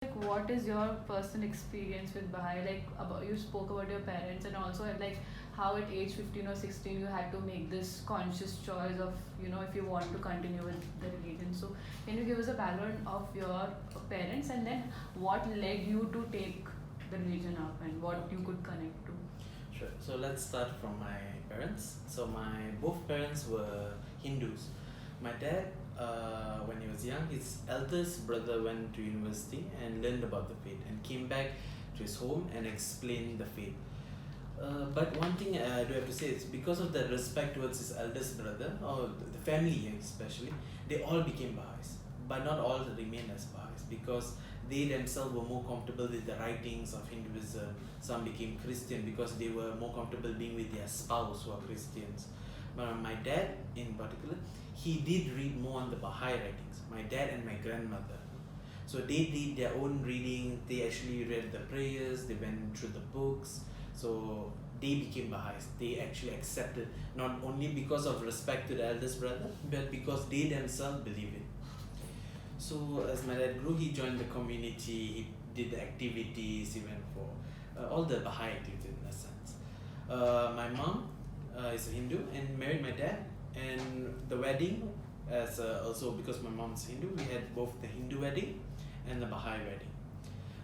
Like, what is your personal experience with Baha'i? Like, about you spoke about your parents, and also like how at age 15 or 16 you had to make this conscious choice of, if you want to continue with the religion. So, can you give us a background of your parents, and then what led you to take the religion up, and what you could connect to? Sure. So let's start from my parents. So my both parents were Hindus. My dad, when he was young, his eldest brother went to university and learned about the faith and came back to his home and explained the faith. But one thing I do have to say is because of the respect towards his eldest brother, or the family especially, they all became Baha'is. But not all remained as Baha'is because they themselves were more comfortable with the writings of Hinduism. Some became Christian because they were more comfortable being with their spouse who are Christians. But my dad, in particular, he did read more on the Baha'i writings. My dad and my grandmother. So they did their own reading. They actually read the prayers. They went through the books. So they became Baha'is. They actually accepted not only because of respect to the eldest brother, but because they themselves believe it. So as my dad grew, he joined the community. He did the activities. He went for all the Baha'i activities in a sense. My mom is a Hindu and married my dad. And the wedding, as also because my mom's Hindu, we had both the Hindu wedding and the Baha'i wedding.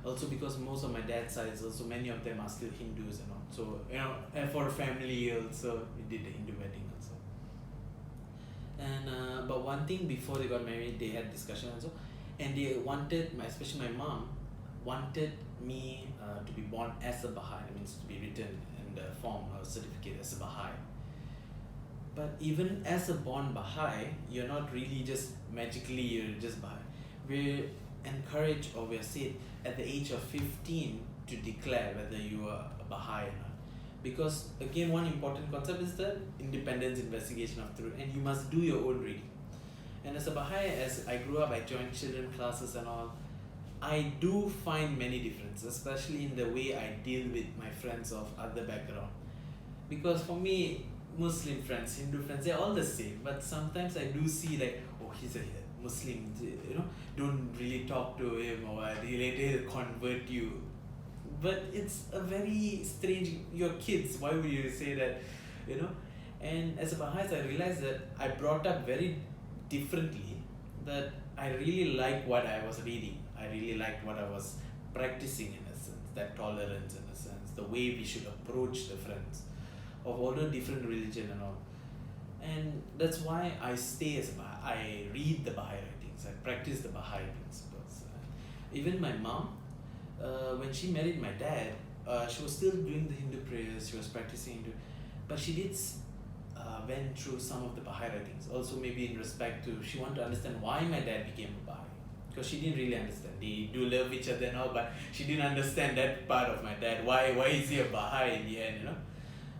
Also because most of my dad's side is also many of them are still Hindus and all. So and for a family also we did the Hindu wedding also. And but one thing before they got married, they had discussion also, and they wanted especially my mom wanted me to be born as a Baha'i. It means to be written in the form or certificate as a Baha'i. But even as a born Baha'i, you're not really just magically you're just Baha'i. We're encouraged or we're said at the age of 15 to declare whether you are a Baha'i or not. Because again, one important concept is the independence investigation of truth, and you must do your own reading. And as a Baha'i, as I grew up, I joined children classes and all. I do find many differences, especially in the way I deal with my friends of other background. Because for me, Muslim friends, Hindu friends, they're all the same. But sometimes I do see like, oh, he's a Muslim, don't really talk to him or he'll convert you. But it's a very strange, you're kids, why would you say that, And as a Baha'is, I realized that I brought up very differently, that I really liked what I was reading. I really liked what I was practicing in a sense, that tolerance in a sense, the way we should approach the friends of all the different religion and all. And that's why I stay as a Baha'i. I read the Baha'i writings, I practice the Baha'i principles. Even my mom, when she married my dad, she was still doing the Hindu prayers, she was practicing Hindu, but she did went through some of the Baha'i writings. Also maybe in respect to, she wanted to understand why my dad became a Baha'i. Because she didn't really understand. They do love each other and all, but she didn't understand that part of my dad. Why is he a Baha'i in the end,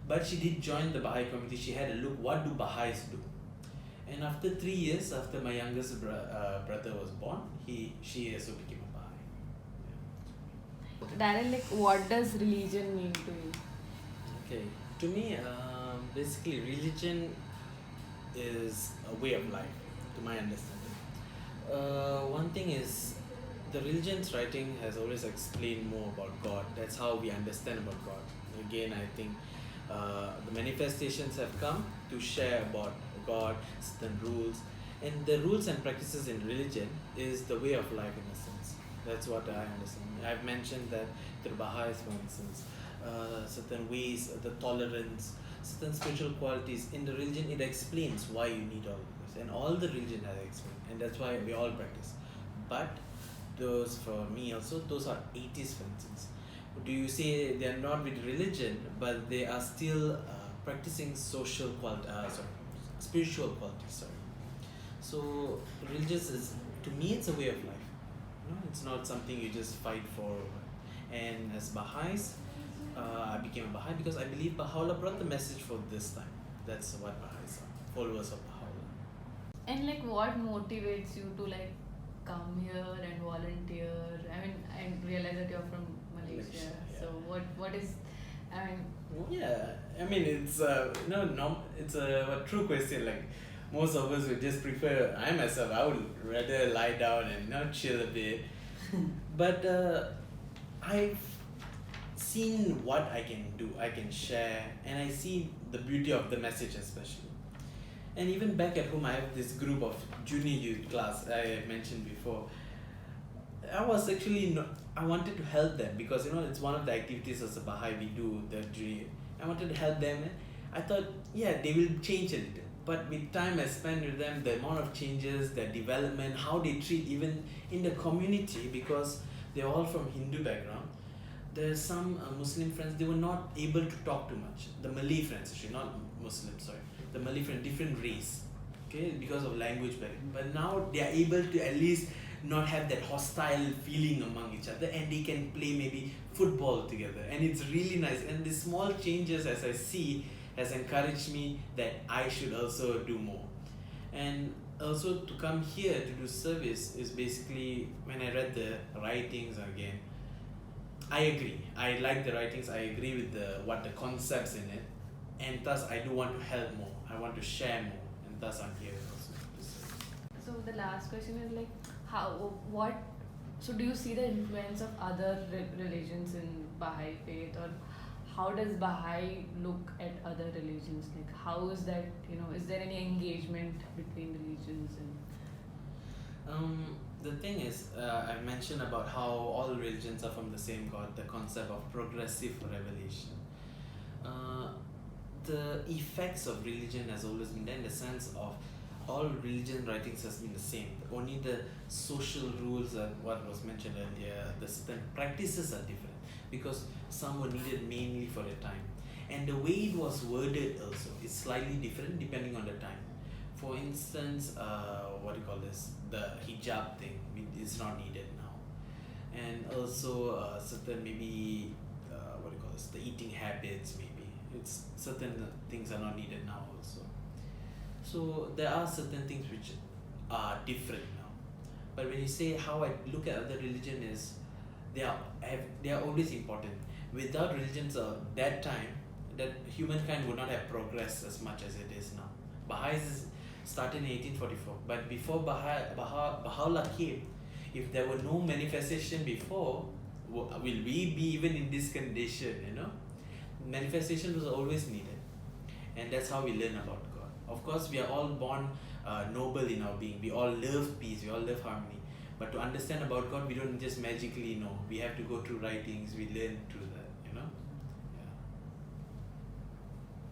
But she did join the Baha'i community. She had a look, what do Baha'is do? And after 3 years, after my youngest brother was born, she also became a Baha'i. Darren, like, what does religion mean to you? Okay, to me, basically, religion is a way of life, to my understanding. One thing is, the religion's writing has always explained more about God. That's how we understand about God. Again, I think the manifestations have come to share about God, certain rules, and the rules and practices in religion is the way of life in a sense. That's what I understand. I've mentioned that the Baha'is, for instance, certain ways, the tolerance, certain spiritual qualities in the religion. It explains why you need all of this, and all the religion has explained, and that's why we all practice. But those, for me also, those are atheists, for instance. Do you say they are not with religion, but they are still practicing spiritual qualities? So religious is, to me, it's a way of life. It's not something you just fight for. And as Baha'is, I became a Baha'i because I believe Baha'u'llah brought the message for this time. That's what Baha'is are, followers of Baha'u'llah. And like, what motivates you to like come here and volunteer? I mean, I realize that you're from Malaysia. Yeah. So what is, I mean, Yeah, I mean it's it's a true question. Like most of us would just prefer. I myself, I would rather lie down and chill a bit. But I've seen what I can do, I can share, and I see the beauty of the message especially. And even back at home, I have this group of junior youth class I mentioned before. I was actually not, I wanted to help them because it's one of the activities as a Baha'i we do the junior. I wanted to help them. And I thought, yeah, they will change a little. But with time I spent with them, the amount of changes, their development, how they treat even in the community, because they're all from Hindu background. There's some Muslim friends, they were not able to talk too much. The Malay friends, actually, not Muslim, sorry. The Malay friend, different race, okay, because of language barrier. But now they are able to at least not have that hostile feeling among each other, and they can play maybe football together, and it's really nice. And the small changes, as I see, has encouraged me that I should also do more. And also to come here to do service is basically, when I read the writings again, I agree. I like the writings. I agree with what the concepts in it, and thus I do want to help more. I want to share more, and thus I'm here also to serve. So the last question is like, what? So do you see the influence of other religions in Baha'i faith, or how does Baha'i look at other religions? Like, how is that? Is there any engagement between religions The thing is, I mentioned about how all religions are from the same God, the concept of progressive revelation. The effects of religion has always been there, in the sense of all religion writings has been the same. Only the social rules and what was mentioned earlier, the certain practices are different, because some were needed mainly for the time. And the way it was worded also is slightly different depending on the time. For instance, the hijab thing is not needed now. And also certain maybe, the eating habits maybe. It's certain things are not needed now also. So there are certain things which are different now. But when you say how I look at other religion is, they are always important. Without religions that time, that humankind would not have progressed as much as it is now. Baha'is started in 1844, but before Baha'u'llah came, if there were no manifestation before, will we be even in this condition? Manifestation was always needed, and that's how we learn about God. Of course, we are all born noble in our being. We all love peace. We all love harmony. But to understand about God, we don't just magically know. We have to go through writings. We learn through that.